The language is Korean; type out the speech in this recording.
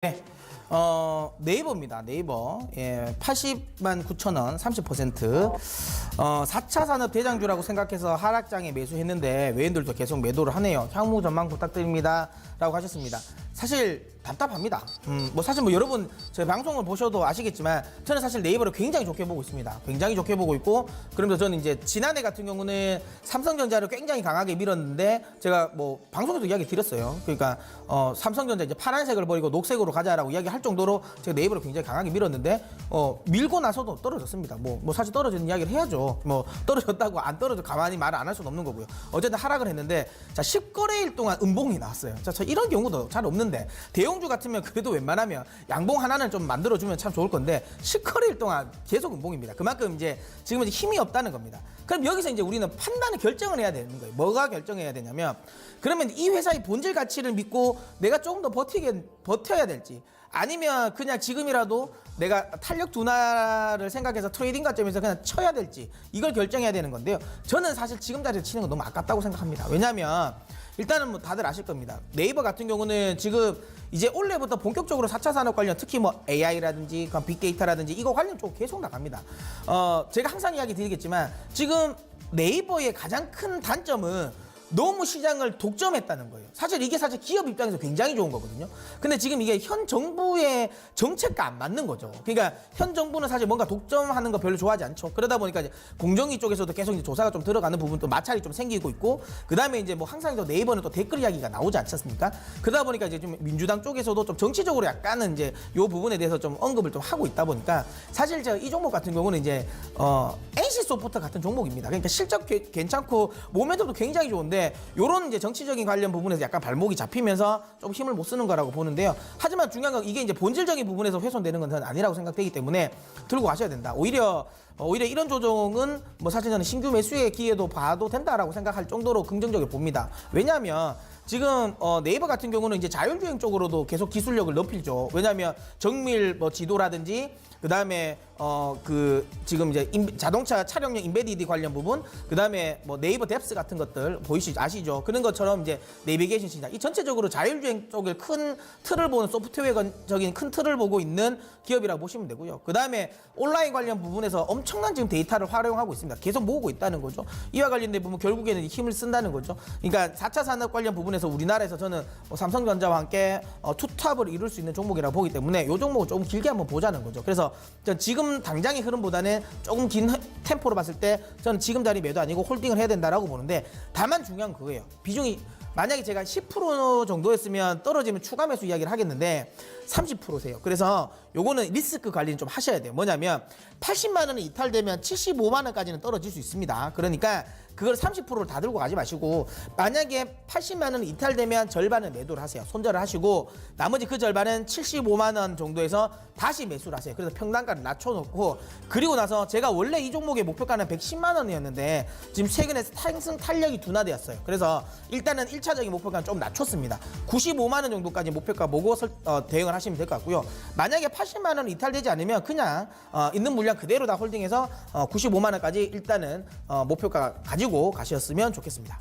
네, 네이버입니다. 네이버. 예, 80만 9천 원, 30%. 4차 산업 대장주라고 생각해서 하락장에 매수했는데 외인들도 계속 매도를 하네요. 향후 전망 부탁드립니다. 라고 하셨습니다. 사실 답답합니다. 사실 여러분 제 방송을 보셔도 아시겠지만 저는 사실 네이버를 굉장히 좋게 보고 있습니다. 굉장히 좋게 보고 있고, 그러면서 저는 이제 지난해 같은 경우는 삼성전자를 굉장히 강하게 밀었는데 제가 방송에도 이야기 드렸어요. 그러니까 삼성전자 이제 파란색을 버리고 녹색으로 가자라고 이야기할 정도로 제가 네이버를 굉장히 강하게 밀었는데 밀고 나서도 떨어졌습니다. 사실 떨어지는 이야기를 해야죠. 떨어졌다고 안 떨어져 가만히 말을 안 할 수는 없는 거고요. 어쨌든 하락을 했는데, 자, 10거래일 동안 음봉이 나왔어요. 자, 저 이런 경우도 잘 없는데, 대형주 같으면 그래도 웬만하면 양봉 하나는 좀 만들어주면 참 좋을 건데 10거래일 동안 계속 음봉입니다. 그만큼 이제 지금 힘이 없다는 겁니다. 그럼 여기서 이제 우리는 판단을 결정을 해야 되는 거예요. 뭐가 결정해야 되냐면, 그러면 이 회사의 본질 가치를 믿고 내가 조금 더 버텨야 될지, 아니면 그냥 지금이라도 내가 탄력 둔화를 생각해서 트레이딩 관점에서 그냥 쳐야 될지, 이걸 결정해야 되는 건데요. 저는 사실 지금 자리에 치는 건 너무 아깝다고 생각합니다. 왜냐하면 일단은 다들 아실 겁니다. 네이버 같은 경우는 지금 이제 올해부터 본격적으로 4차 산업 관련, 특히 AI라든지 빅데이터라든지 이거 관련 쪽 계속 나갑니다. 제가 항상 이야기 드리겠지만 지금 네이버의 가장 큰 단점은 너무 시장을 독점했다는 거예요. 사실 이게 기업 입장에서 굉장히 좋은 거거든요. 근데 지금 이게 현 정부의 정책과 안 맞는 거죠. 그러니까 현 정부는 사실 뭔가 독점하는 거 별로 좋아하지 않죠. 그러다 보니까 이제 공정위 쪽에서도 계속 이제 조사가 좀 들어가는 부분도 마찰이 좀 생기고 있고, 그 다음에 이제 항상 네이버는 또 댓글 이야기가 나오지 않습니까? 그러다 보니까 이제 좀 민주당 쪽에서도 좀 정치적으로 약간은 이제 요 부분에 대해서 좀 언급을 좀 하고 있다 보니까, 사실 제가 이 종목 같은 경우는 이제 NC소프트 같은 종목입니다. 그러니까 실적 괜찮고 모멘텀도 굉장히 좋은데, 요런 이제 정치적인 관련 부분에서 약간 발목이 잡히면서 좀 힘을 못 쓰는 거라고 보는데요. 하지만 중요한 건 이게 이제 본질적인 부분에서 훼손되는 건 저는 아니라고 생각되기 때문에 들고 가셔야 된다. 오히려 이런 조정은 사실 저는 신규 매수의 기회도 봐도 된다라고 생각할 정도로 긍정적으로 봅니다. 왜냐하면 지금 네이버 같은 경우는 이제 자율주행 쪽으로도 계속 기술력을 높이죠. 왜냐하면 정밀 지도라든지, 그 다음에 지금 이제 자동차 차량용 인베디드 관련 부분, 그 다음에 네이버 뎁스 같은 것들 아시죠? 그런 것처럼 이제 내비게이션 시장, 이 전체적으로 자율주행 쪽을 큰 틀을 보는, 소프트웨어적인 큰 틀을 보고 있는 기업이라고 보시면 되고요. 그 다음에 온라인 관련 부분에서 엄청난 지금 데이터를 활용하고 있습니다. 계속 모으고 있다는 거죠. 이와 관련된 부분 결국에는 힘을 쓴다는 거죠. 그러니까 4차 산업 관련 부분에서 우리나라에서 저는 삼성전자와 함께 투탑을 이룰 수 있는 종목이라고 보기 때문에 이 종목을 조금 길게 한번 보자는 거죠. 그래서 지금 당장의 흐름보다는 조금 긴 템포로 봤을 때 저는 지금 자리 매도 아니고 홀딩을 해야 된다라고 보는데, 다만 중요한 그거예요. 비중이 만약에 제가 10% 정도였으면 떨어지면 추가 매수 이야기를 하겠는데 30%세요. 그래서 요거는 리스크 관리는 좀 하셔야 돼요. 뭐냐면 80만 원이 이탈되면 75만 원까지는 떨어질 수 있습니다. 그러니까 그걸 30%를 다 들고 가지 마시고, 만약에 80만 원이 이탈되면 절반은 매도를 하세요. 손절을 하시고 나머지 그 절반은 75만 원 정도에서 다시 매수를 하세요. 그래서 평단가를 낮춰놓고, 그리고 나서 제가 원래 이 종목의 목표가는 110만 원이었는데 지금 최근에 상승 탄력이 둔화되었어요. 그래서 일단은 1차적인 목표가는 좀 낮췄습니다. 95만 원 정도까지 목표가 보고 대응을 하시면 될 것 같고요. 만약에 80만 원 이탈되지 않으면 그냥 있는 물량 그대로 다 홀딩해서 95만 원까지 일단은 목표가 가지고 가셨으면 좋겠습니다.